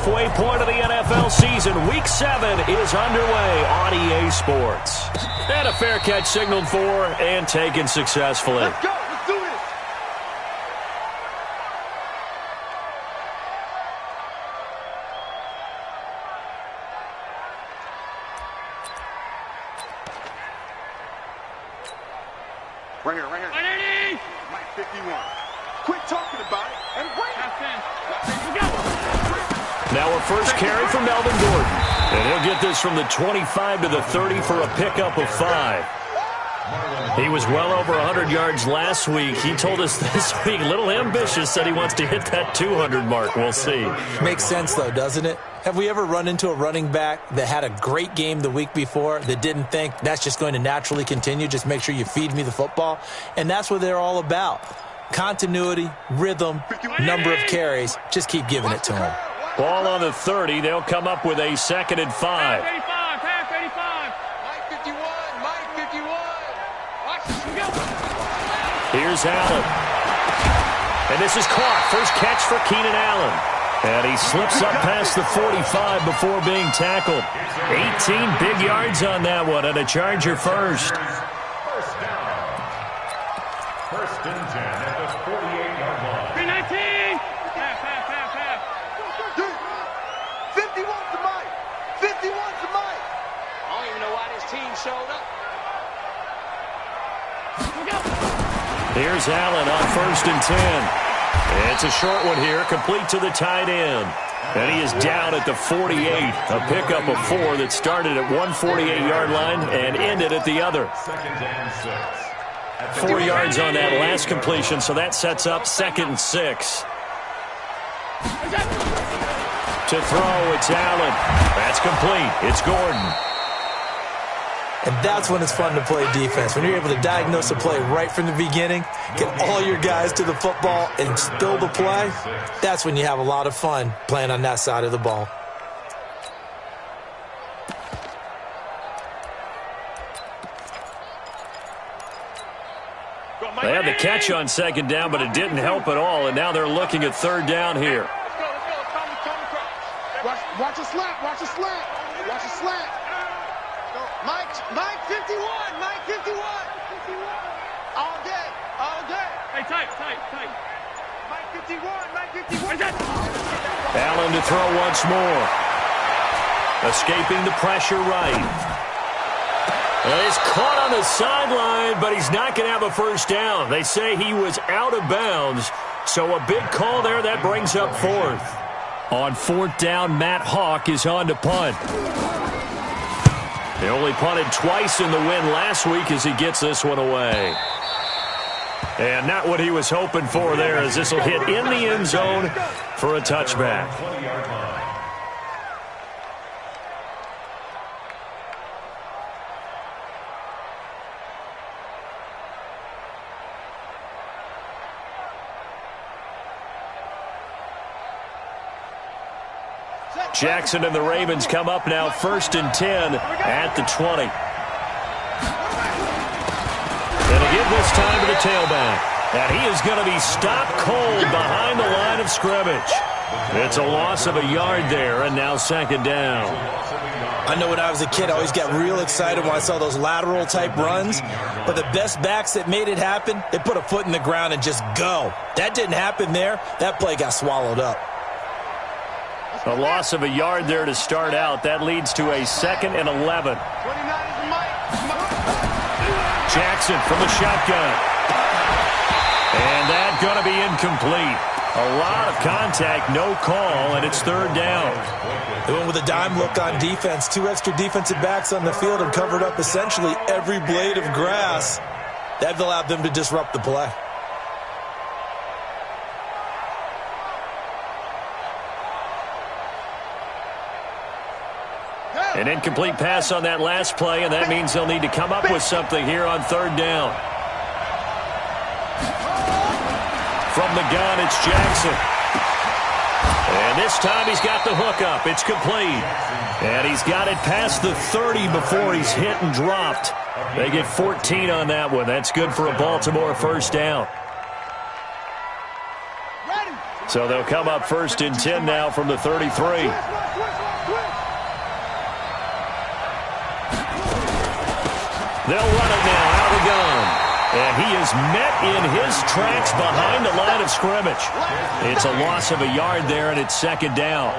halfway point of the NFL season. Week 7 is underway on EA Sports. And a fair catch signaled for and taken successfully. Let's go. Let's do this. Right here, right here. 180. Mike 51. Quit talking about it and bring it. Now a first carry for Melvin Gordon. And he'll get this from the 25 to the 30 for a pickup of 5. He was well over 100 yards last week. He told us this week, a little ambitious, said he wants to hit that 200 mark. We'll see. Makes sense, though, doesn't it? Have we ever run into a running back that had a great game the week before that didn't think that's just going to naturally continue? Just make sure you feed me the football. And that's what they're all about. Continuity, rhythm, number of carries. Just keep giving it to him. Ball on the 30. They'll come up with a 2nd and 5. Pass 85. Mike 51. Mike 51. Watch this go. Here's Allen. And this is caught. First catch for Keenan Allen. And he slips up past the 45 before being tackled. 18 big yards on that one, and a Charger first. First down. First and 10 at the 48-yard line. 319. Half. 51's to Mike. 51's to Mike. I don't even know why this team showed up. Here's Allen on 1st and 10. It's a short one here, complete to the tight end. And he is down at the 48. A pickup of 4 that started at 148-yard line and ended at the other. 4 yards on that last completion, so that sets up 2nd and 6. To throw, it's Allen. That's complete. It's Gordon. And that's when it's fun to play defense. When you're able to diagnose a play right from the beginning, get all your guys to the football and spill the play, that's when you have a lot of fun playing on that side of the ball. They had the catch on 2nd down, but it didn't help at all, and now they're looking at 3rd down here. Watch a slant. Watch a slant. Watch a slant. Mike 51. Mike 51. All day. Hey, tight. Mike 51. Allen to throw once more. Escaping the pressure right. He's caught on the sideline, but he's not going to have a first down. They say he was out of bounds, so a big call there. That brings up 4th. On 4th down, Matt Hawk is on to punt. He only punted twice in the win last week as he gets this one away. And not what he was hoping for there, as this will hit in the end zone for a touchback. Jackson and the Ravens come up now 1st and 10 at the 20. And again this time to the tailback. And he is going to be stopped cold behind the line of scrimmage. It's a loss of a yard there, and now 2nd down. I know when I was a kid, I always got real excited when I saw those lateral-type runs. But the best backs that made it happen, they put a foot in the ground and just go. That didn't happen there. That play got swallowed up. A loss of a yard there to start out. That leads to a 2nd and 11. Jackson from the shotgun. And that's going to be incomplete. A lot of contact, no call, and it's 3rd down. They went with a dime look on defense. 2 extra defensive backs on the field and covered up essentially every blade of grass. That allowed them to disrupt the play. An incomplete pass on that last play, and that means they'll need to come up with something here on 3rd down. From the gun, it's Jackson. And this time he's got the hook up. It's complete. And he's got it past the 30 before he's hit and dropped. They get 14 on that one. That's good for a Baltimore 1st down. So they'll come up 1st and 10 now from the 33. They'll run it now out of the gun. And he is met in his tracks behind the line of scrimmage. It's a loss of a yard there, and it's 2nd down.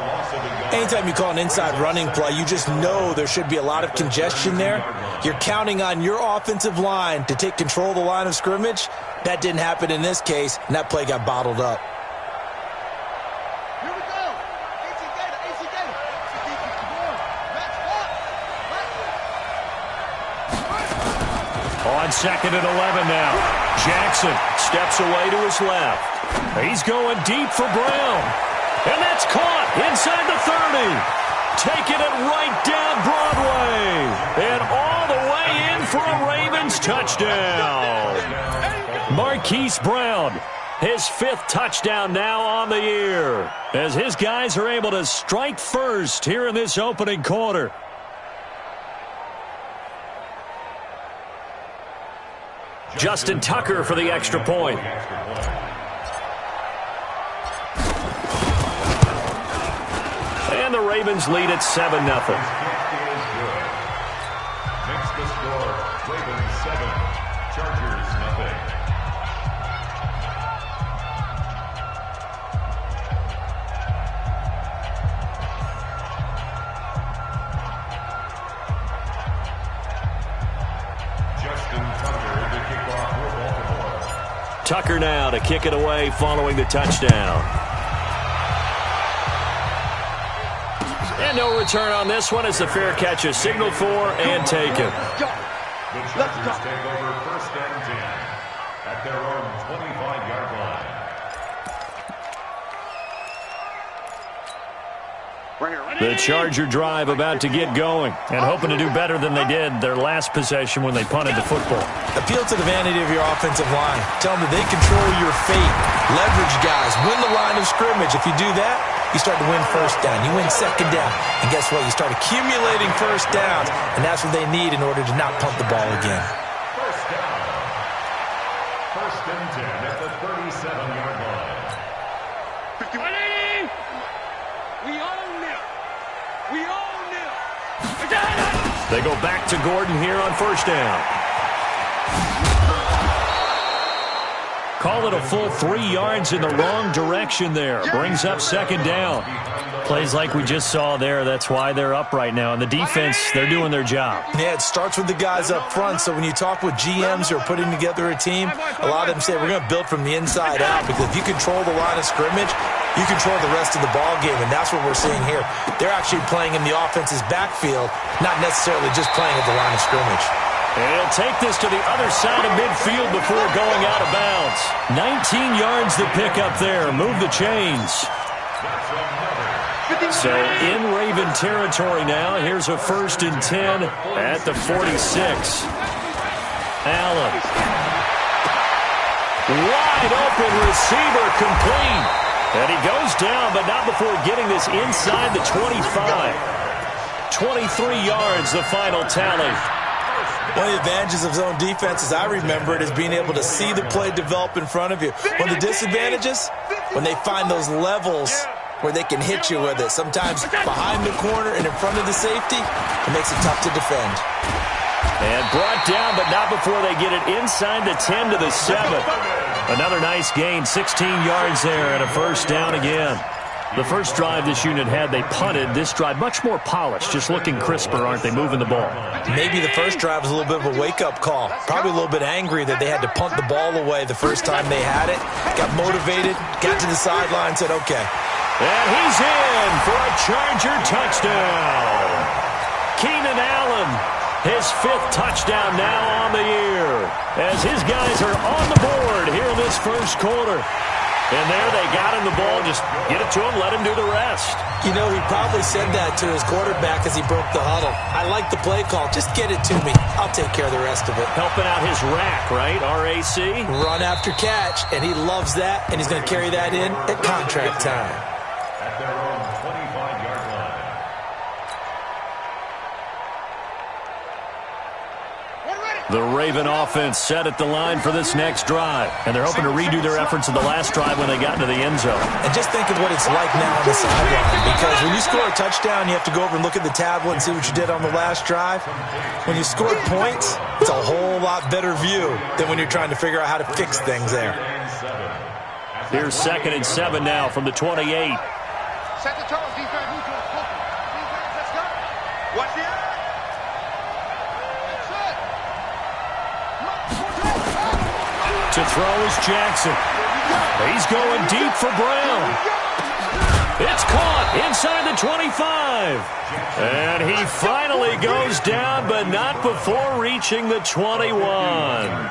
Anytime you call an inside running play, you just know there should be a lot of congestion there. You're counting on your offensive line to take control of the line of scrimmage. That didn't happen in this case, and that play got bottled up. On 2nd and 11 now. Jackson steps away to his left. He's going deep for Brown. And that's caught inside the 30. Taking it right down Broadway. And all the way in for a Ravens touchdown. Marquise Brown, his 5th touchdown now on the year, as his guys are able to strike first here in this opening quarter. Justin Tucker for the extra point. And the Ravens lead at 7-0. Makes the score Ravens 7, Chargers nothing. Justin Tucker to kick off for Baltimore. Tucker now to kick it away following the touchdown. And no return on this one as the fair catch is signaled for and taken. The Chargers take over 1st and 10 at their own 25-yard line. The Charger drive about to get going and hoping to do better than they did their last possession when they punted the football. Appeal to the vanity of your offensive line. Tell them that they control your fate. Leverage guys. Win the line of scrimmage. If you do that, you start to win 1st down. You win 2nd down. And guess what? You start accumulating 1st downs. And that's what they need in order to not punt the ball again. 1st down. 1st and 10 at the 37-yard line. 180! We own them! We own them! They go back to Gordon here on 1st down. Call it a full 3 yards in the wrong direction there. Brings up 2nd down. Plays like we just saw there. That's why they're up right now. And the defense, they're doing their job. Yeah, it starts with the guys up front. So when you talk with GMs who are putting together a team, a lot of them say we're going to build from the inside out, because if you control the line of scrimmage, you control the rest of the ball game, and that's what we're seeing here. They're actually playing in the offense's backfield, not necessarily just playing at the line of scrimmage. And he'll take this to the other side of midfield before going out of bounds. 19 yards to pick up there. Move the chains. So in Raven territory now. Here's a 1st and 10 at the 46. Allen. Wide open receiver complete. And he goes down, but not before getting this inside the 25. 23 yards, the final tally. One of the advantages of zone defense, as I remember it, is being able to see the play develop in front of you. One of the disadvantages, when they find those levels where they can hit you with it. Sometimes behind the corner and in front of the safety, it makes it tough to defend. And brought down, but not before they get it inside the 10 to the 7. Another nice gain, 16 yards there, and a 1st down again. The first drive this unit had, they punted. This drive, much more polished, just looking crisper, aren't they, moving the ball? Maybe the first drive was a little bit of a wake-up call. Probably a little bit angry that they had to punt the ball away the first time they had it. Got motivated, got to the sideline, said, okay. And he's in for a Charger touchdown. Keenan Allen, his 5th touchdown now on the year, as his guys are on the board here in this first quarter. And there they got him the ball. Just get it to him, let him do the rest. You know, he probably said that to his quarterback as he broke the huddle. I like the play call. Just get it to me. I'll take care of the rest of it. Helping out his rack, right? RAC. Run after catch, and he loves that, and he's going to carry that in at contract time. At their own 25-yard line. The Raven offense set at the line for this next drive. And they're hoping to redo their efforts in the last drive when they got into the end zone. And just think of what it's like now on the sideline. Because when you score a touchdown, you have to go over and look at the tablet and see what you did on the last drive. When you scored points, it's a whole lot better view than when you're trying to figure out how to fix things there. Here's 2nd and 7 now from the 28. Set the turtles, defense. Defense, let's go. Watch the eye. To throw is Jackson. He's going deep for Brown. It's caught inside the 25. And he finally goes down, but not before reaching the 21. And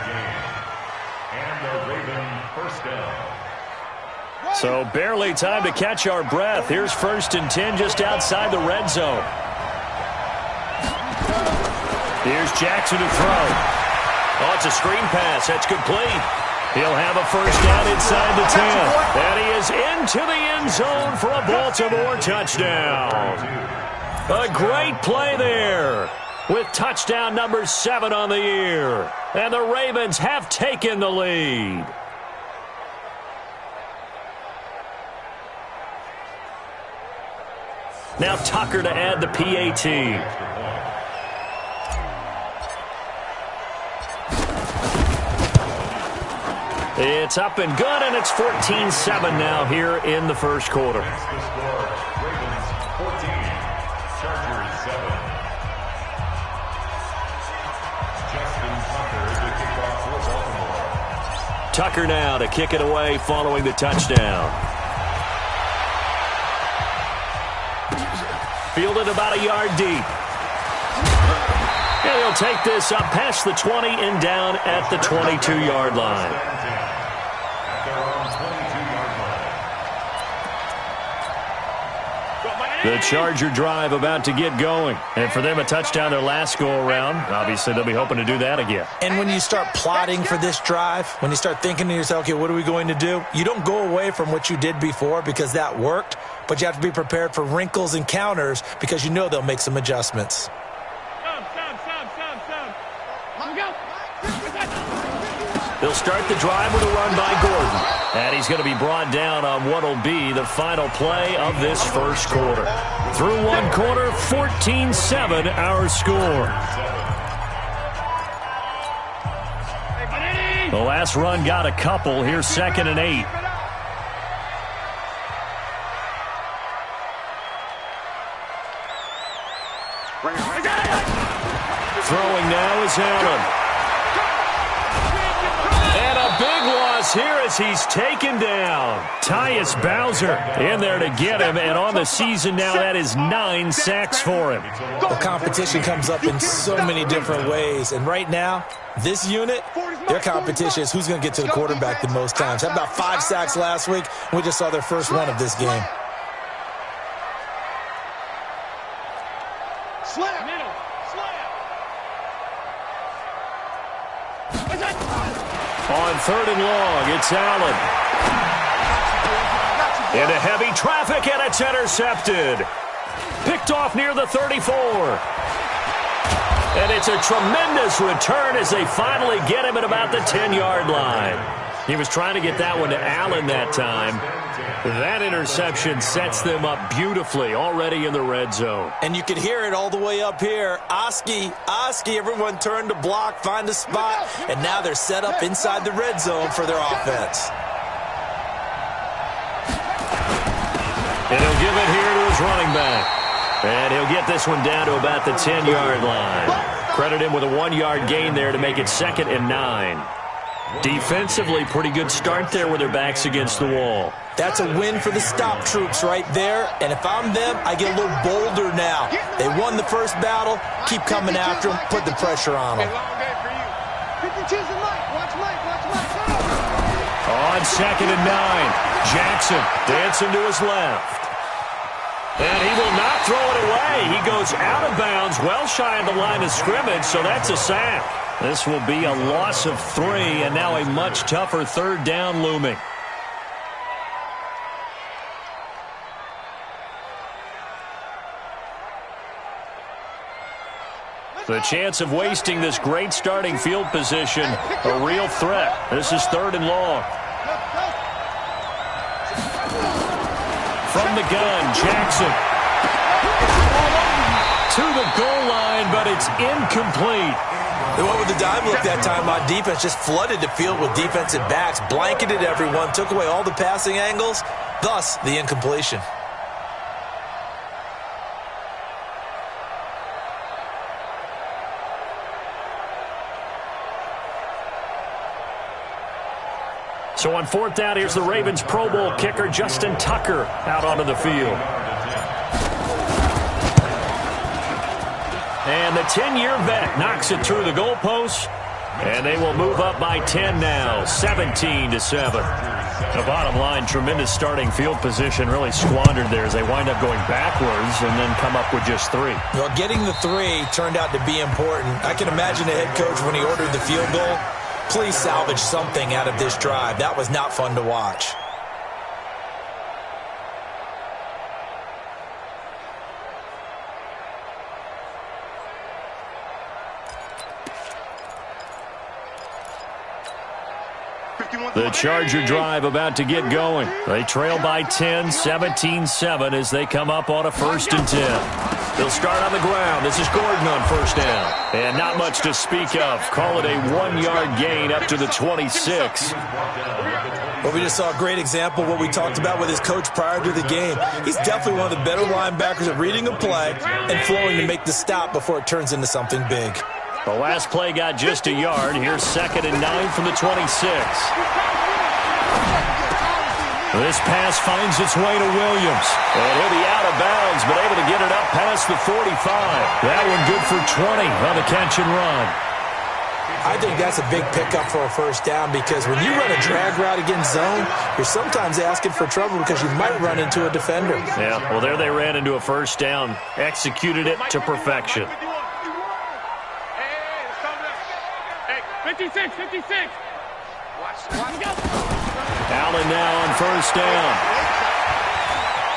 the Raven first down. So barely time to catch our breath. Here's 1st and 10 just outside the red zone. Here's Jackson to throw. Oh, it's a screen pass. That's complete. He'll have a first down inside the 10. And he is into the end zone for a Baltimore touchdown. A great play there with touchdown number 7 on the year. And the Ravens have taken the lead. Now Tucker to add the PAT. It's up and good, and it's 14-7 now here in the first quarter. That's the score. Ravens 14, Chargers 7. Justin Tucker to kick off for Baltimore. Tucker now to kick it away following the touchdown. Fielded about a yard deep. And he'll take this up past the 20 and down at the 22-yard line. The Charger drive about to get going. And for them, a touchdown their last go-around. Obviously, they'll be hoping to do that again. And when you start plotting for this drive, when you start thinking to yourself, okay, what are we going to do? You don't go away from what you did before because that worked, but you have to be prepared for wrinkles and counters because you know they'll make some adjustments. They'll start the drive with a run by Gordon. And he's going to be brought down on what will be the final play of this first quarter. Through one quarter, 14-7 our score. The last run got a couple. Here's 2nd and 8. Throwing now is Allen. Big loss here as he's taken down. Tyus Bowser in there to get him, and on the season now, that is 9 sacks for him. The competition comes up in so many different ways, and right now, this unit, their competition is who's going to get to the quarterback the most times. Had about 5 sacks last week. We just saw their first one of this game. On 3rd and long, it's Allen. Into heavy traffic, and it's intercepted. Picked off near the 34. And it's a tremendous return as they finally get him at about the 10-yard line. He was trying to get that one to Allen that time. That interception sets them up beautifully already in the red zone. And you could hear it all the way up here. Oski, everyone turned to block, find a spot, and now they're set up inside the red zone for their offense. And he'll give it here to his running back. And he'll get this one down to about the 10-yard line. Credit him with a 1-yard gain there to make it 2nd and 9. Defensively, pretty good start there with their backs against the wall. That's a win for the stop troops right there. And if I'm them, I get a little bolder now. They won the first battle. Keep coming after them. Put the pressure on them. On 2nd and 9, Jackson dancing to his left. And he will not throw it away. He goes out of bounds, well shy of the line of scrimmage, so that's a sack. This will be a loss of 3, and now a much tougher 3rd down looming. The chance of wasting this great starting field position, a real threat. This is 3rd and long. From the gun, Jackson. To the goal line, but it's incomplete. They went with the dive look that time on defense, just flooded the field with defensive backs, blanketed everyone, took away all the passing angles, thus the incompletion. So on 4th down, here's the Ravens Pro Bowl kicker, Justin Tucker, out onto the field. And the 10-year vet knocks it through the goalpost, and they will move up by 10 now, 17-7. The bottom line, tremendous starting field position, really squandered there as they wind up going backwards and then come up with just 3. Well, getting the 3 turned out to be important. I can imagine the head coach when he ordered the field goal. Please salvage something out of this drive. That was not fun to watch. The Charger drive about to get going. They trail by 10, 17-7 as they come up on a 1st and 10. They'll start on the ground. This is Gordon on 1st down. And not much to speak of. Call it a 1-yard gain up to the 26. Well, we just saw a great example of what we talked about with his coach prior to the game. He's definitely one of the better linebackers at reading a play and flowing to make the stop before it turns into something big. The last play got just a yard. Here's 2nd and 9 from the 26. This pass finds its way to Williams. And he'll be out of bounds, but able to get it up past the 45. That one good for 20 on the catch and run. I think that's a big pickup for a 1st down because when you run a drag route against zone, you're sometimes asking for trouble because you might run into a defender. Yeah, well, there they ran into a 1st down. Executed it to perfection. 56. Allen now on 1st down.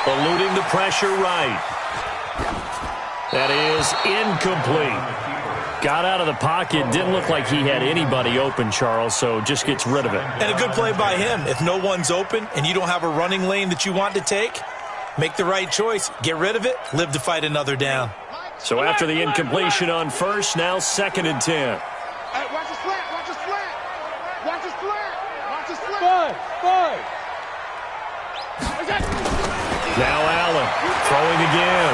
Eluding the pressure right. That is incomplete. Got out of the pocket. Didn't look like he had anybody open, Charles, so just gets rid of it. And a good play by him. If no one's open and you don't have a running lane that you want to take, make the right choice. Get rid of it. Live to fight another down. So after the incompletion on 1st, now 2nd and 10. Hey, watch his flat. Five. Now Allen throwing again.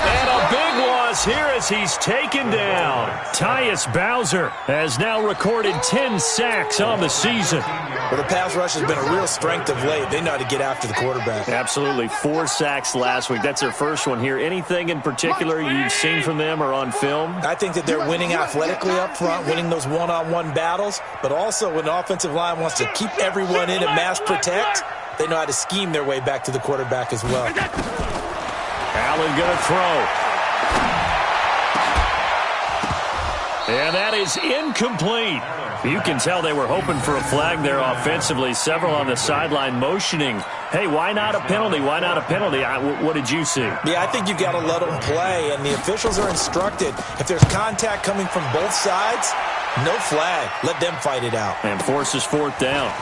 And a big loss here as he's taken down. Tyus Bowser has now recorded 10 sacks on the season. Well, the pass rush has been a real strength of late. They know how to get after the quarterback. Absolutely. 4 sacks last week. That's their first one here. Anything in particular you've seen from them or on film? I think that they're winning athletically up front, winning those one-on-one battles, but also when the offensive line wants to keep everyone in and mass protect, they know how to scheme their way back to the quarterback as well. Allen going to throw. And that is incomplete. You can tell they were hoping for a flag there offensively. Several on the sideline motioning, hey, why not a penalty? Why not a penalty? What did you see? Yeah, I think you've got to let them play, and the officials are instructed. If there's contact coming from both sides, no flag. Let them fight it out. And forces 4th down.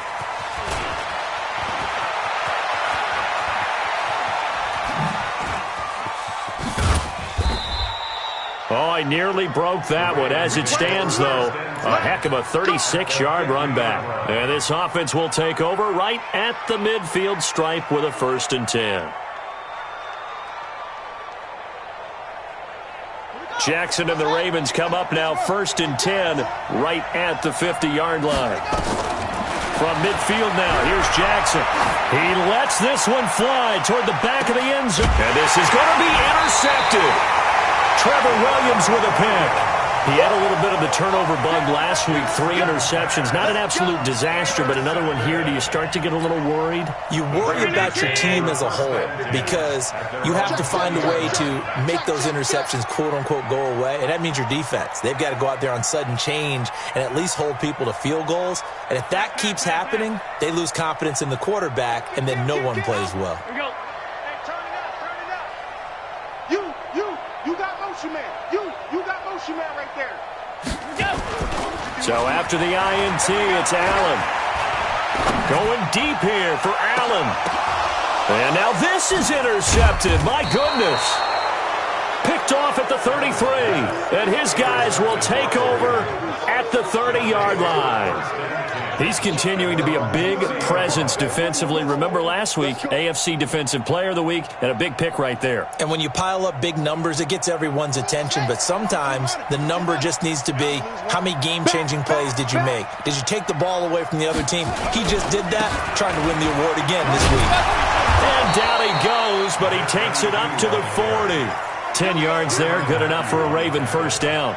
Oh, I nearly broke that one. As it stands, though, a heck of a 36-yard run back. And this offense will take over right at the midfield stripe with a 1st and 10. Jackson and the Ravens come up now 1st and 10 right at the 50-yard line. From midfield now, here's Jackson. He lets this one fly toward the back of the end zone. And this is going to be intercepted. Trevor Williams with a pick. He had a little bit of the turnover bug last week, 3 interceptions. Not an absolute disaster, but another one here. Do you start to get a little worried? You worry about your team as a whole because you have to find a way to make those interceptions, quote-unquote, go away, and that means your defense. They've got to go out there on sudden change and at least hold people to field goals. And if that keeps happening, they lose confidence in the quarterback, and then no one plays well. You got motion man. You got motion man right there. So after the INT, it's Allen. Going deep here for Allen. And now this is intercepted. My goodness. Picked off at the 33. And his guys will take over at the 30-yard line. He's continuing to be a big presence defensively. Remember last week, AFC Defensive Player of the Week, and a big pick right there. And when you pile up big numbers, it gets everyone's attention. But sometimes the number just needs to be, how many game-changing plays did you make? Did you take the ball away from the other team? He just did that, trying to win the award again this week. And down he goes, but he takes it up to the 40. 10 yards there, good enough for a Raven first down.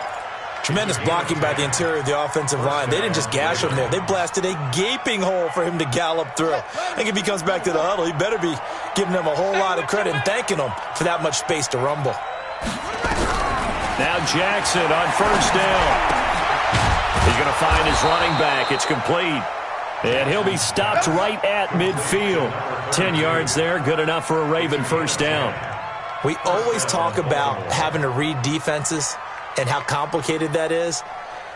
Tremendous blocking by the interior of the offensive line. They didn't just gash him there. They blasted a gaping hole for him to gallop through. I think if he comes back to the huddle, he better be giving them a whole lot of credit and thanking them for that much space to rumble. Now Jackson on first down. He's going to find his running back. It's complete. And he'll be stopped right at midfield. 10 yards there, good enough for a Raven first down. We always talk about having to read defenses and how complicated that is.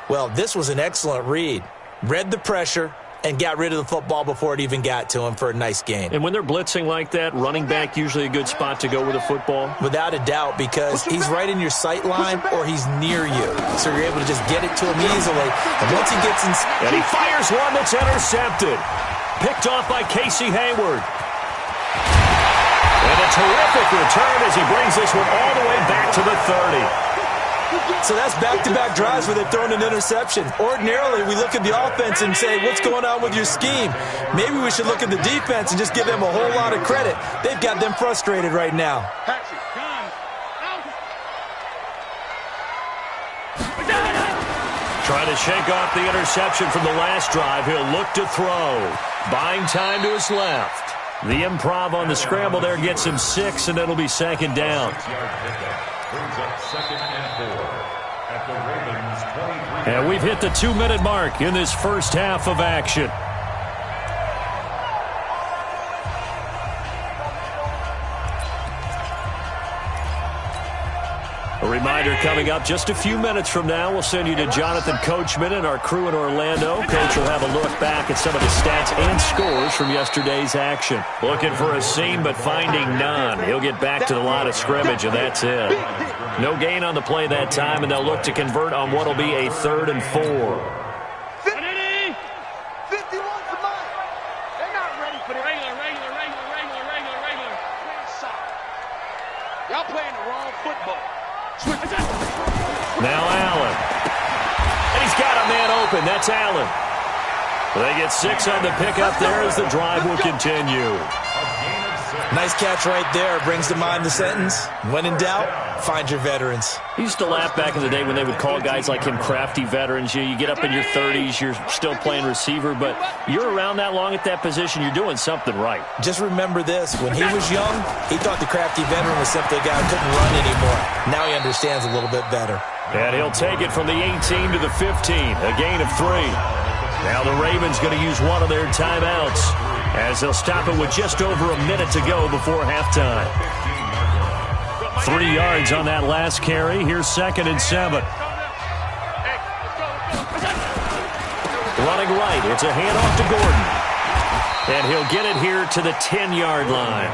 Well, this was an excellent read. Read the pressure and got rid of the football before it even got to him for a nice gain. And when they're blitzing like that, running back usually a good spot to go with a football? Without a doubt, because he's right in your sight line or he's near you. So you're able to just get it to him easily. And once he gets in... And he fires one that's intercepted. Picked off by Casey Hayward. And a terrific return as he brings this one all the way back to the 30. So that's back-to-back drives where they've thrown an interception. Ordinarily, we look at the offense and say, what's going on with your scheme? Maybe we should look at the defense and just give them a whole lot of credit. They've got them frustrated right now. Trying to shake off the interception from the last drive. He'll look to throw. Buying time to his left. The improv on the scramble there gets him 6, and it'll be second down. Brings up 2nd and 4 at the Ravens 23. And we've hit the 2-minute mark in this first half of action. A reminder coming up just a few minutes from now. We'll send you to Jonathan Coachman and our crew in Orlando. Coach will have a look back at some of the stats and scores from yesterday's action. Looking for a seam, but finding none. He'll get back to the line of scrimmage, and that's it. No gain on the play that time, and they'll look to convert on what will be a 3rd and 4. 51 for mine. They're not ready for the regular. Y'all playing the wrong football. Now Allen. And he's got a man open. That's Allen. They get 6 on the pickup there as the drive will continue. Nice catch right there. Brings to mind the sentence, when in doubt, find your veterans. I used to laugh back in the day when they would call guys like him crafty veterans. You get up in your 30s, you're still playing receiver, but you're around that long at that position, you're doing something right. Just remember this. When he was young, he thought the crafty veteran was simply a guy who couldn't run anymore. Now he understands a little bit better. And he'll take it from the 18 to the 15, a gain of 3. Now the Ravens going to use one of their timeouts as they'll stop it with just over a minute to go before halftime. 3 yards on that last carry. Here's 2nd and 7. Running right. It's a handoff to Gordon. And he'll get it here to the 10-yard line.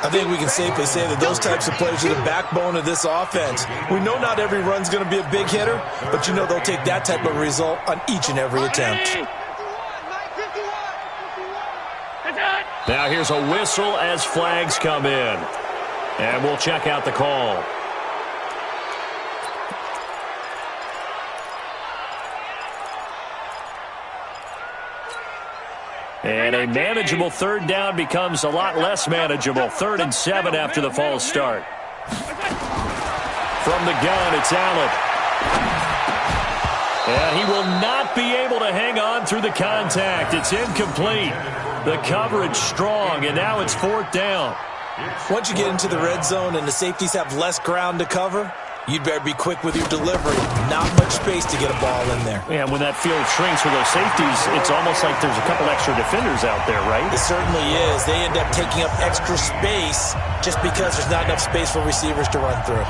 I think we can safely say that those types of plays are the backbone of this offense. We know not every run's going to be a big hitter, but you know they'll take that type of result on each and every attempt. Now here's a whistle as flags come in. And we'll check out the call. And a manageable 3rd down becomes a lot less manageable. 3rd and 7 after the false start. From the gun, it's Allen. And he will not be able to hang on through the contact. It's incomplete. The coverage strong, and now it's 4th down. Once you get into the red zone and the safeties have less ground to cover, you'd better be quick with your delivery. Not much space to get a ball in there. Yeah, when that field shrinks with those safeties, it's almost like there's a couple extra defenders out there, right? It certainly is. They end up taking up extra space just because there's not enough space for receivers to run through.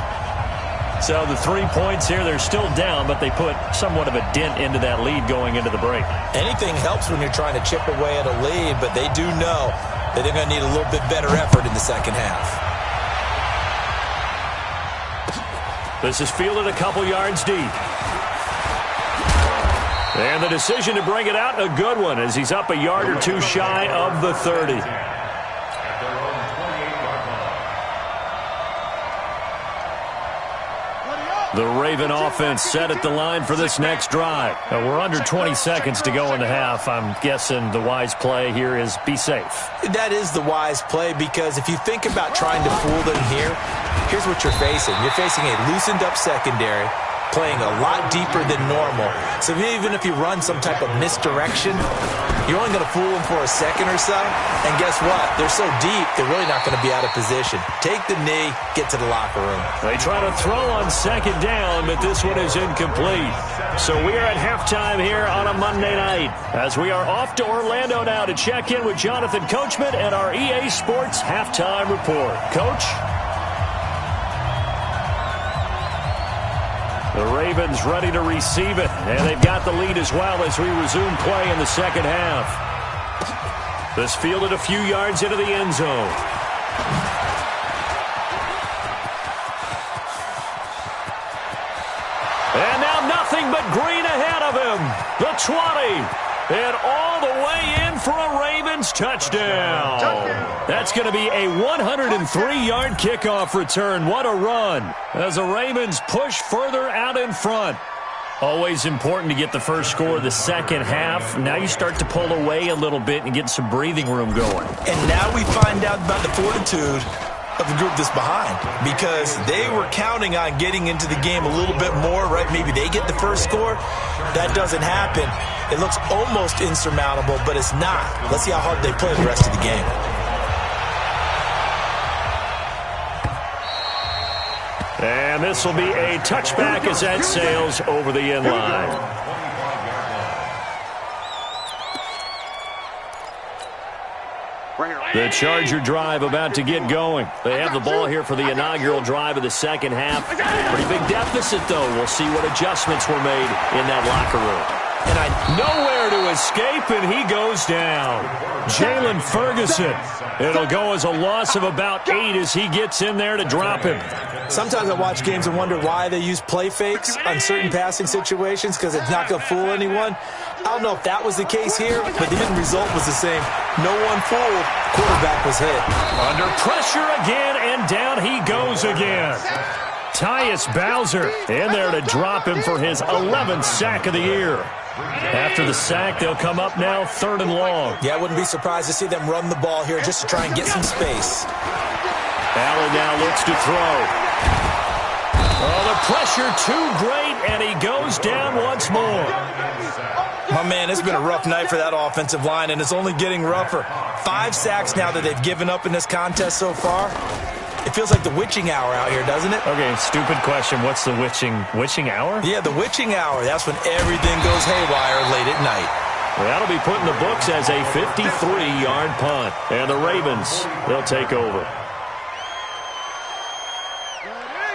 So the 3 points here, they're still down, but they put somewhat of a dent into that lead going into the break. Anything helps when you're trying to chip away at a lead, but they do know that they're going to need a little bit better effort in the second half. This is fielded a couple yards deep. And the decision to bring it out, a good one, as he's up a yard or two shy of the 30. The Raven offense set at the line for this next drive. Now, we're under 20 seconds to go in the half. I'm guessing the wise play here is be safe. That is the wise play, because if you think about trying to fool them here, here's what you're facing. You're facing a loosened up secondary, playing a lot deeper than normal. So even if you run some type of misdirection, you're only going to fool them for a second or so. And guess what? They're so deep, they're really not going to be out of position. Take the knee, get to the locker room. They try to throw on second down, but this one is incomplete. So we are at halftime here on a Monday night, as we are off to Orlando now to check in with Jonathan Coachman and our EA Sports Halftime Report. Coach? The Ravens ready to receive it, and they've got the lead as well as we resume play in the second half. This fielded a few yards into the end zone. And now nothing but green ahead of him. The 20. And all the way in for a Ravens touchdown. That's going to be a 103-yard kickoff return. What a run as the Ravens push further out in front. Always important to get the first score of the second half. Now you start to pull away a little bit and get some breathing room going. And now we find out about the fortitude of the group that's behind, because they were counting on getting into the game a little bit more, right? Maybe they get the first score. That doesn't happen. It looks almost insurmountable, but it's not. Let's see how hard they play the rest of the game. And this will be a touchback as that sails over the end line. The Charger drive about to get going. They have the ball here for the inaugural drive of the second half. Pretty big deficit, though. We'll see what adjustments were made in that locker room. And nowhere to escape, and he goes down. Jalen Ferguson. It'll go as a loss of about 8 as he gets in there to drop him. Sometimes I watch games and wonder why they use play fakes on certain passing situations, because it's not going to fool anyone. I don't know if that was the case here, but the end result was the same. No one fooled. Quarterback was hit. Under pressure again, and down he goes again. Tyus Bowser in there to drop him for his 11th sack of the year. After the sack, they'll come up now 3rd and long. Yeah, I wouldn't be surprised to see them run the ball here just to try and get some space. Allen now looks to throw. Oh, the pressure too great, and he goes down once more. My man, it's been a rough night for that offensive line, and it's only getting rougher. 5 sacks now that they've given up in this contest so far. It feels like the witching hour out here, doesn't it? Okay, stupid question. What's the witching hour? Yeah, the witching hour. That's when everything goes haywire late at night. Well, that'll be put in the books as a 53-yard punt. And the Ravens, they'll take over.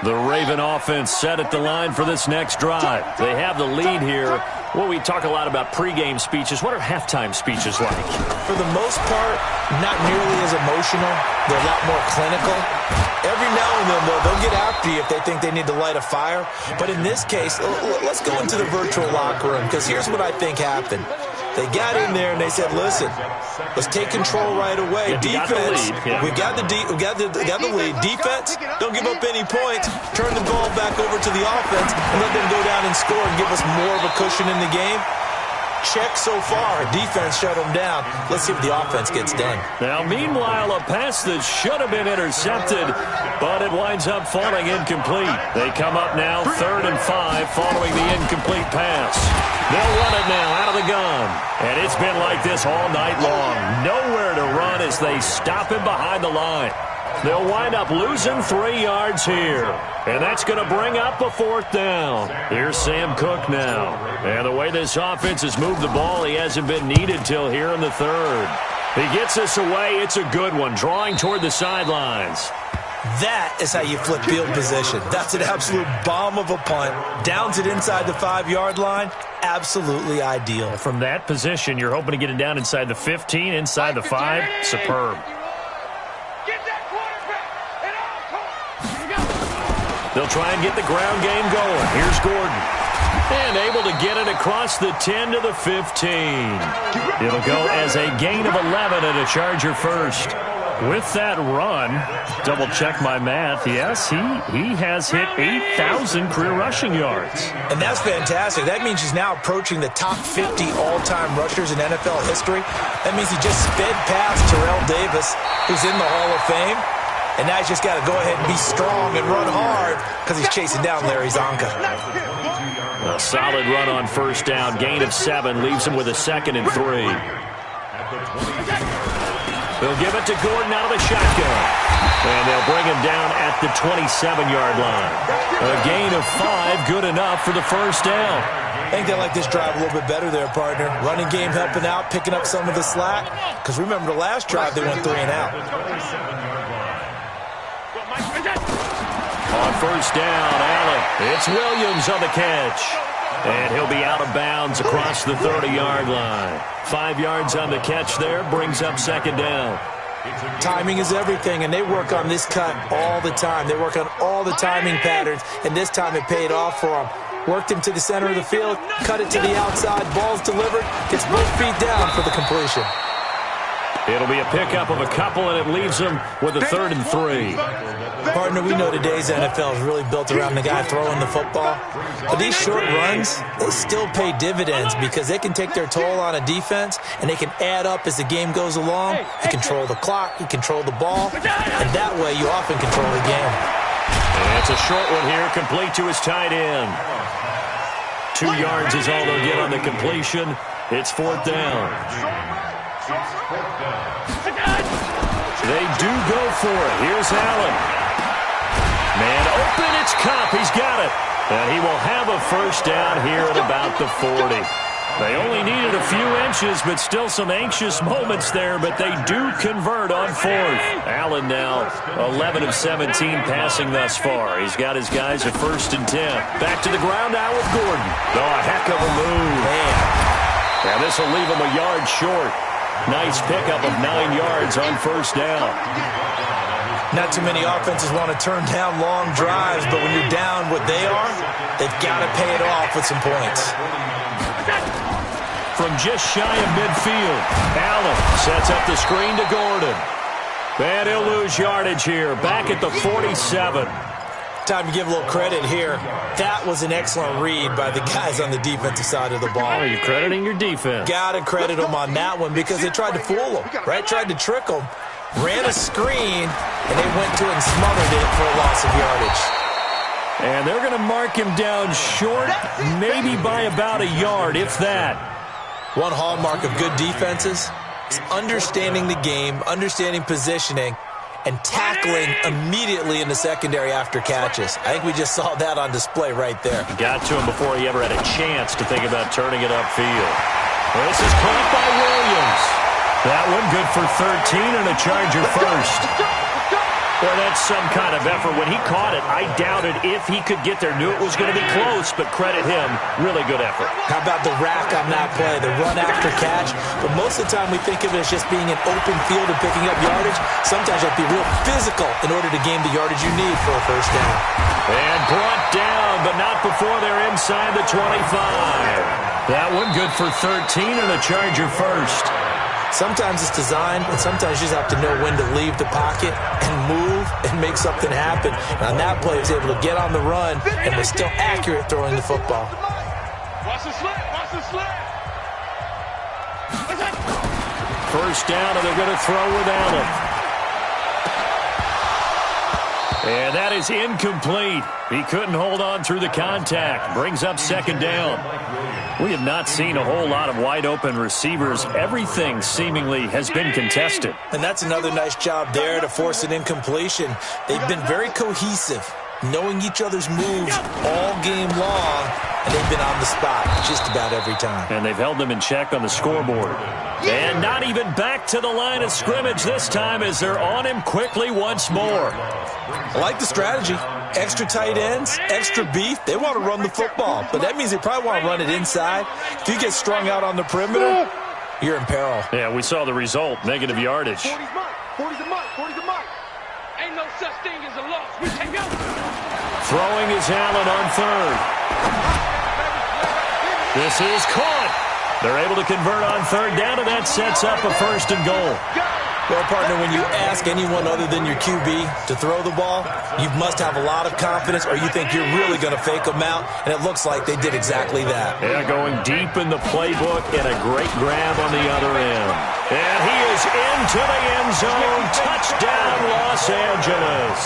The Raven offense set at the line for this next drive. They have the lead here. Well, we talk a lot about pregame speeches. What are halftime speeches like? For the most part, not nearly as emotional. They're a lot more clinical. Every now and then, they'll get after you if they think they need to light a fire. But in this case, let's go into the virtual locker room, because here's what I think happened. They got in there and they said, "Listen, let's take control right away. Defense, we got the lead. Defense, don't give up any points. Turn the ball back over to the offense and let them go down and score and give us more of a cushion in the game." Check so far. Defense shut them down. Let's see what the offense gets done. Now, meanwhile, a pass that should have been intercepted, but it winds up falling incomplete. They come up now 3rd and 5 following the incomplete pass. They'll run it now out of the gun. And it's been like this all night long. Nowhere to run as they stop him behind the line. They'll wind up losing 3 yards here. And that's going to bring up a 4th down. Here's Sam Cook now. And the way this offense has moved the ball, he hasn't been needed till here in the 3rd. He gets this away. It's a good one, drawing toward the sidelines. That is how you flip field position. That's an absolute bomb of a punt. Downs it inside the 5-yard line. Absolutely ideal. From that position, you're hoping to get it down inside the 15, inside the 5. Superb. They'll try and get the ground game going. Here's Gordon. And able to get it across the 10 to the 15. It'll go as a gain of 11 and a Charger first. With that run, double-check my math, yes, he has hit 8,000 career rushing yards. And that's fantastic. That means he's now approaching the top 50 all-time rushers in NFL history. That means he just sped past Terrell Davis, who's in the Hall of Fame. And now he's just got to go ahead and be strong and run hard because he's chasing down Larry Zonka. A solid run on 1st down. Gain of 7 leaves him with a 2nd and 3. They'll give it to Gordon out of the shotgun. And they'll bring him down at the 27-yard line. A gain of 5, good enough for the 1st down. I think they like this drive a little bit better there, partner. Running game helping out, picking up some of the slack. Because remember the last drive, they went 3 and out. On 1st down, Allen. It's Williams on the catch. And he'll be out of bounds across the 30-yard line. 5 yards on the catch there, brings up 2nd down. Timing is everything, and they work on this cut all the time. They work on all the timing patterns, and this time it paid off for them. Worked him to the center of the field, cut it to the outside, ball's delivered, gets both feet down for the completion. It'll be a pickup of a couple, and it leaves him with a 3rd and 3. Partner, we know today's NFL is really built around the guy throwing the football. But these short runs, they still pay dividends because they can take their toll on a defense, and they can add up as the game goes along. You control the clock, you control the ball, and that way you often control the game. And it's a short one here, complete to his tight end. 2 yards is all they'll get on the completion. It's 4th down. They do go for it. Here's Allen. Man open, it's Kupp. He's got it. And he will have a 1st down here at about the 40. They only needed a few inches, but still some anxious moments there, but they do convert on 4th. Allen now 11 of 17 passing thus far. He's got his guys at 1st and 10. Back to the ground now with Gordon. Oh, a heck of a move. Man. Now this will leave him a yard short. Nice pickup of 9 yards on 1st down. Not too many offenses want to turn down long drives, but when you're down what they are, they've got to pay it off with some points. From just shy of midfield, Allen sets up the screen to Gordon. And he'll lose yardage here, back at the 47. Time to give a little credit here. That was an excellent read by the guys on the defensive side of the ball. Oh, you're crediting your defense. Got to credit them on that one because they tried to fool them, right? Tried to trick them. Ran a screen, and they went to it and smothered it for a loss of yardage. And they're going to mark him down short, maybe by about a yard, if that. One hallmark of good defenses is understanding the game, understanding positioning, and tackling immediately in the secondary after catches. I think we just saw that on display right there. Got to him before he ever had a chance to think about turning it upfield. This is caught by Williams. That one good for 13 and a Charger first. Well, that's some kind of effort. When he caught it, I doubted if he could get there. Knew it was going to be close, but credit him. Really good effort. How about the rack on that play, the run after catch? But most of the time we think of it as just being an open field and picking up yardage. Sometimes you have to be real physical in order to gain the yardage you need for a 1st down. And brought down, but not before they're inside the 25. That one good for 13 and a Charger first. Sometimes it's designed, and sometimes you just have to know when to leave the pocket and move and make something happen. And on that play, he was able to get on the run and was still accurate throwing the football. Watch the slit. Watch the slit. 1st down, and they're going to throw with Allen. And that is incomplete. He couldn't hold on through the contact. Brings up second down. We have not seen a whole lot of wide-open receivers. Everything seemingly has been contested. And that's another nice job there to force an incompletion. They've been very cohesive, knowing each other's moves all game long, and they've been on the spot just about every time. And they've held them in check on the scoreboard. And not even back to the line of scrimmage this time as they're on him quickly once more. I like the strategy. Extra tight ends, extra beef. They want to run the football, but that means they probably want to run it inside. If you get strung out on the perimeter, you're in peril. Yeah, we saw the result, negative yardage. 40's mine. 40's a mine. 40's a mine. Ain't no such thing as a loss. We take out. Throwing is Allen on third. This is caught. They're able to convert on third down, and that sets up a first and goal. Well, partner, when you ask anyone other than your QB to throw the ball, you must have a lot of confidence or you think you're really going to fake them out, and it looks like they did exactly that. Yeah, going deep in the playbook and a great grab on the other end. And he is into the end zone. Touchdown, Los Angeles.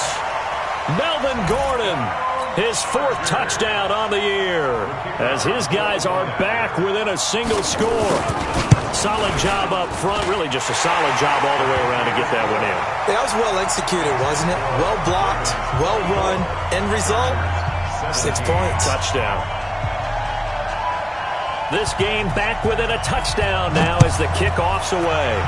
Melvin Gordon, his fourth touchdown on the year, as his guys are back within a single score. Solid job up front, really just a solid job all the way around to get that one in. That was well executed, wasn't it? Well blocked, well run. End result, 6 points. Touchdown. This game back within a touchdown now as the kickoff's away.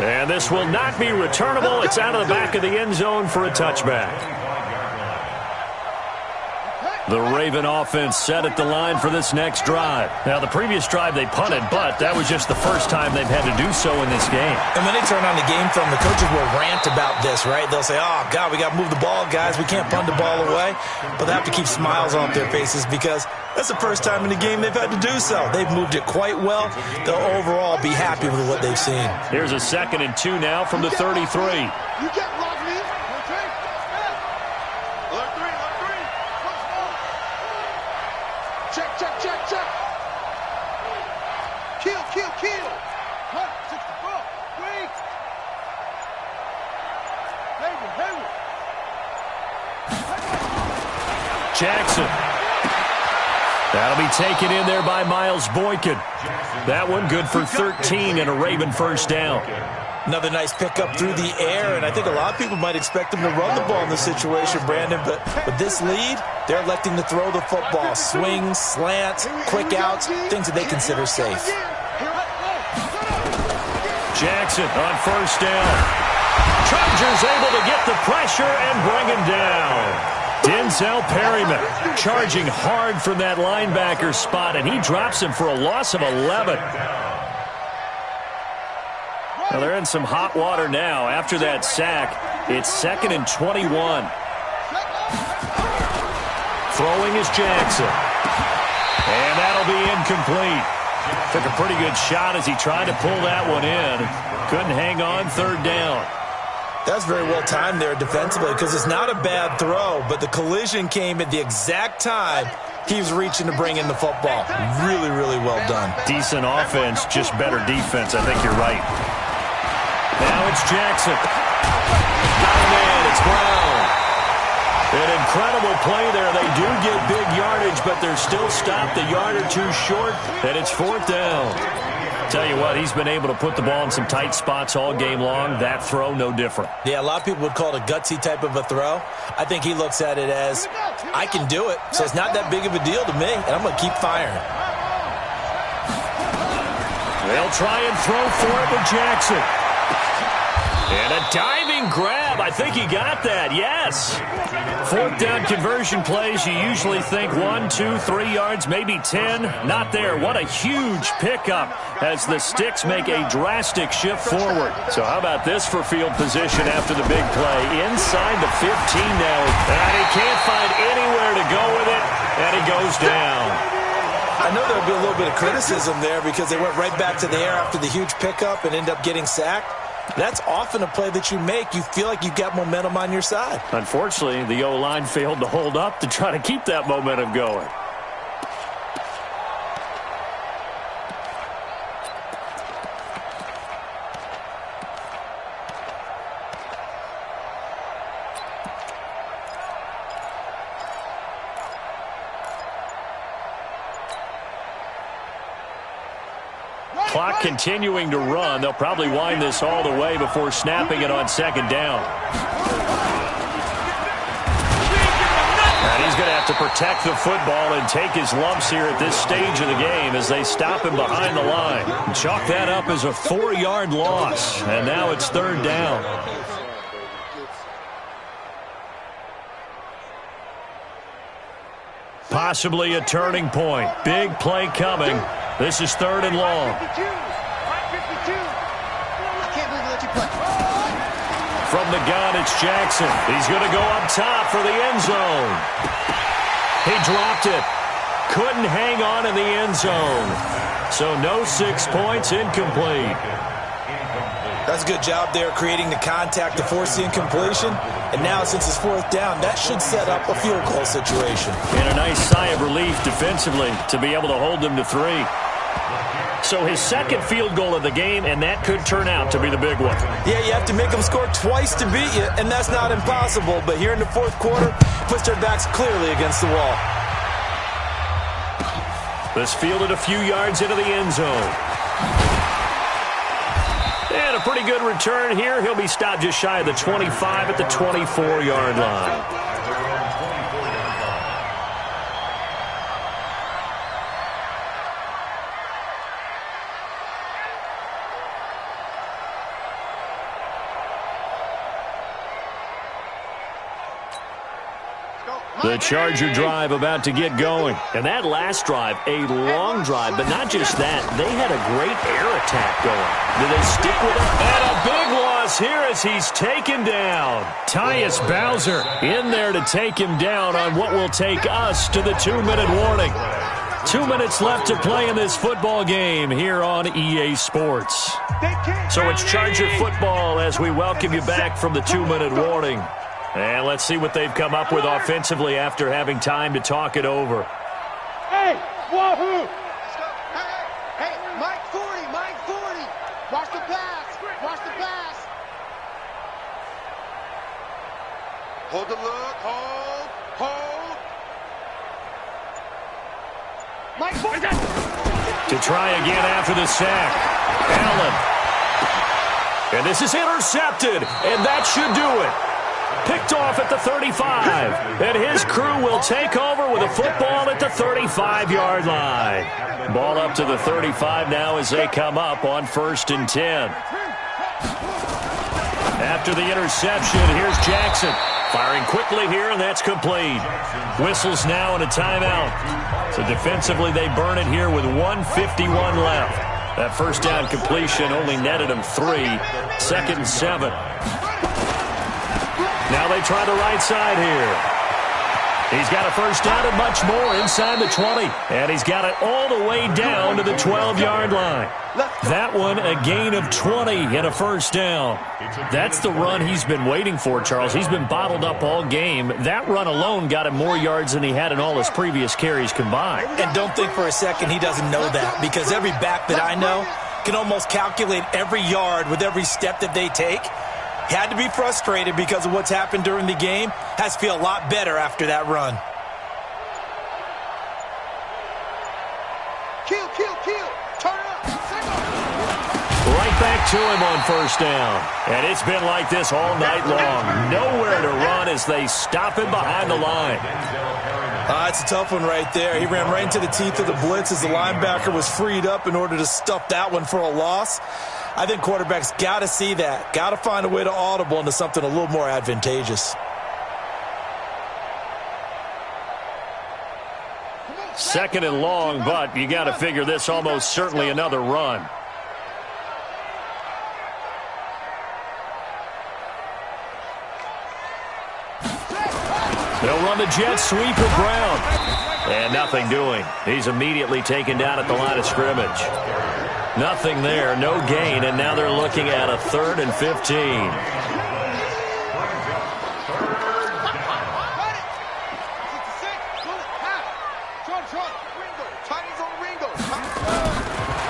And this will not be returnable. It's out of the back of the end zone for a touchback. The Raven offense set at the line for this next drive. Now, the previous drive they punted, but that was just the first time they've had to do so in this game. And when they turn on the game film, the coaches will rant about this, right? They'll say, oh, God, we got to move the ball, guys. We can't punt the ball away. But they have to keep smiles off their faces because that's the first time in the game they've had to do so. They've moved it quite well. They'll overall be happy with what they've seen. Here's a 2nd and 2 now from the 33. You get block me. Okay. Alert three. Check. Kill. Hunt, 64. Wait. Hayward. Jackson. That'll be taken in there by Miles Boykin. That one good for 13 and a Raven first down. Another nice pickup through the air, and I think a lot of people might expect them to run the ball in this situation, Brandon, but with this lead, they're electing to throw the football. Swings, slants, quick outs, things that they consider safe. Jackson on first down. Chargers able to get the pressure and bring him down. Denzel Perryman charging hard from that linebacker spot, and he drops him for a loss of 11. Now they're in some hot water now. After that sack, it's 2nd and 21. Throwing is Jackson. And that'll be incomplete. Took a pretty good shot as he tried to pull that one in. Couldn't hang on, third down. That's very well timed there defensively because it's not a bad throw, but the collision came at the exact time he was reaching to bring in the football. Really, really well done. Decent offense, just better defense. I think you're right. Now it's Jackson. And it's Brown. An incredible play there. They do get big yardage, but they're still stopped a yard or two short, and it's 4th down. Tell you what, he's been able to put the ball in some tight spots all game long. That throw, no different. Yeah, a lot of people would call it a gutsy type of a throw. I think he looks at it as, I can do it, so it's not that big of a deal to me, and I'm going to keep firing. They'll try and throw for it with Jackson. And a diving grab. I think he got that. Yes. 4th down conversion plays. You usually think 1, 2, 3 yards, maybe 10. Not there. What a huge pickup as the Sticks make a drastic shift forward. So how about this for field position after the big play? Inside the 15 now. And he can't find anywhere to go with it. And he goes down. I know there'll be a little bit of criticism there because they went right back to the air after the huge pickup and end up getting sacked. That's often a play that you make. You feel like you've got momentum on your side. Unfortunately, the O-line failed to hold up to try to keep that momentum going. clock continuing to run. They'll probably wind this all the way before snapping it on second down. And he's going to have to protect the football and take his lumps here at this stage of the game as they stop him behind the line. Chalk that up as a 4-yard loss, and now it's third down. Possibly a turning point. Big play coming. This is third and long. From the gun, it's Jackson. He's going to go up top for the end zone. He dropped it. Couldn't hang on in the end zone. So no 6 points, incomplete. That's a good job there creating the contact to force the incompletion. And now, since it's fourth down, that should set up a field goal situation. And a nice sigh of relief defensively to be able to hold them to 3. So his second field goal of the game, and that could turn out to be the big one. Yeah, you have to make them score twice to beat you, and that's not impossible. But here in the fourth quarter, puts their backs clearly against the wall. This fielded a few yards into the end zone. And a pretty good return here. He'll be stopped just shy of the 25 at the 24-yard line. The Charger drive about to get going. And that last drive, a long drive, but not just that. They had a great air attack going. Do they stick with it? And a big loss here as he's taken down. Tyus Bowser in there to take him down on what will take us to the 2-minute warning. 2 minutes left to play in this football game here on EA Sports. So it's Charger football as we welcome you back from the 2-minute warning. And let's see what they've come up with offensively after having time to talk it over. Hey, wahoo! Hey, Mike 40, Mike 40. Watch the pass, watch the pass. Hold the look, hold. Mike 40. To try again after the sack. Allen. And this is intercepted, and that should do it. Picked off at the 35, and his crew will take over with a football at the 35-yard line. Ball up to the 35 now as they come up on 1st and 10. After the interception, here's Jackson. Firing quickly here, and that's complete. Whistles now and a timeout. So defensively, they burn it here with 1:51 left. That first down completion only netted him 3. 2nd and 7. Now they try the right side here. He's got a first down and much more inside the 20. And he's got it all the way down to the 12-yard line. That one, a gain of 20 and a first down. That's the run he's been waiting for, Charles. He's been bottled up all game. That run alone got him more yards than he had in all his previous carries combined. And don't think for a second he doesn't know that, because every back that I know can almost calculate every yard with every step that they take. He had to be frustrated because of what's happened during the game. Has to feel a lot better after that run. Kill. Turn up. Right back to him on first down. And it's been like this all night long. Nowhere to run as they stop him behind the line. It's a tough one right there. He ran right into the teeth of the blitz as the linebacker was freed up in order to stuff that one for a loss. I think quarterbacks got to see that. Got to find a way to audible into something a little more advantageous. 2nd and long, but you got to figure this almost certainly another run. They'll run the jet sweep with Brown. And nothing doing. He's immediately taken down at the line of scrimmage. Nothing there, no gain, and now they're looking at a 3rd and 15.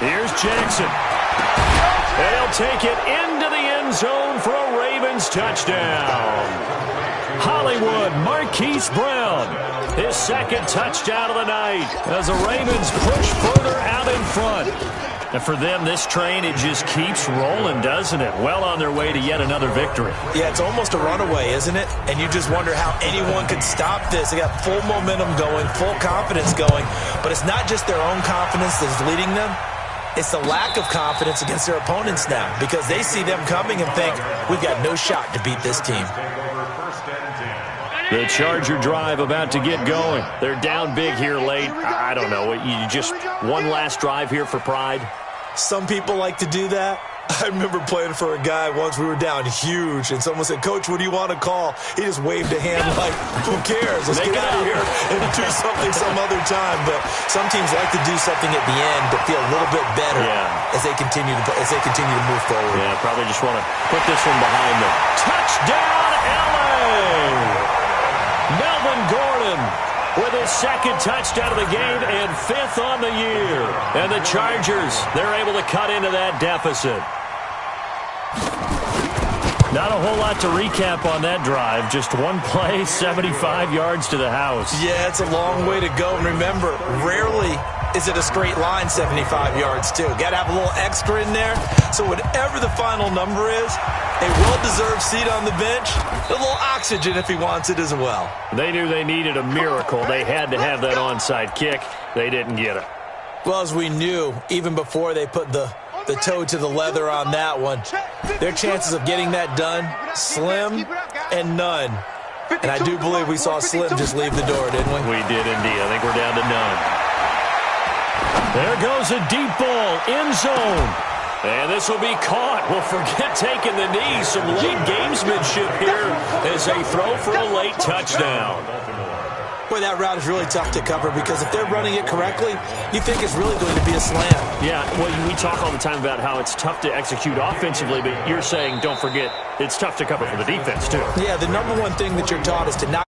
Here's Jackson. They'll take it into the end zone for a Ravens touchdown. Hollywood, Marquise Brown, his 2nd touchdown of the night as the Ravens push further out in front. And for them, this train, it just keeps rolling, doesn't it? Well on their way to yet another victory. Yeah, it's almost a runaway, isn't it? And you just wonder how anyone could stop this. They got full momentum going, full confidence going. But it's not just their own confidence that's leading them. It's the lack of confidence against their opponents now, because they see them coming and think, we've got no shot to beat this team. The Charger drive about to get going. They're down big here late. I don't know. You just one last drive here for pride? Some people like to do that. I remember playing for a guy once. We were down huge, and someone said, Coach, what do you want to call? He just waved a hand like, who cares? Let's get out of here and do something some other time. But some teams like to do something at the end to feel a little bit better as they continue to move forward. Yeah, probably just want to put this one behind them. Touchdown, LA! Melvin Gordon with his second touchdown of the game and 5th on the year. And the Chargers, they're able to cut into that deficit. Not a whole lot to recap on that drive. Just one play, 75 yards to the house. Yeah, it's a long way to go. And remember, rarely is it a straight line 75 yards, too. Got to have a little extra in there. So whatever the final number is, a well-deserved seat on the bench, a little oxygen if he wants it as well. They knew they needed a miracle. They had to have that onside kick. They didn't get it. Well, as we knew, even before they put the toe to the leather on that one, their chances of getting that done, slim and none. And I do believe we saw Slim just leave the door, didn't we? We did indeed. I think we're down to none. There goes a deep ball, end zone. And this will be caught. Well, forget taking the knee. Some late gamesmanship here as they throw for a late touchdown. Boy, that route is really tough to cover, because if they're running it correctly, you think it's really going to be a slam. Yeah, well, we talk all the time about how it's tough to execute offensively, but you're saying, don't forget, it's tough to cover for the defense, too. Yeah, the number one thing that you're taught is to not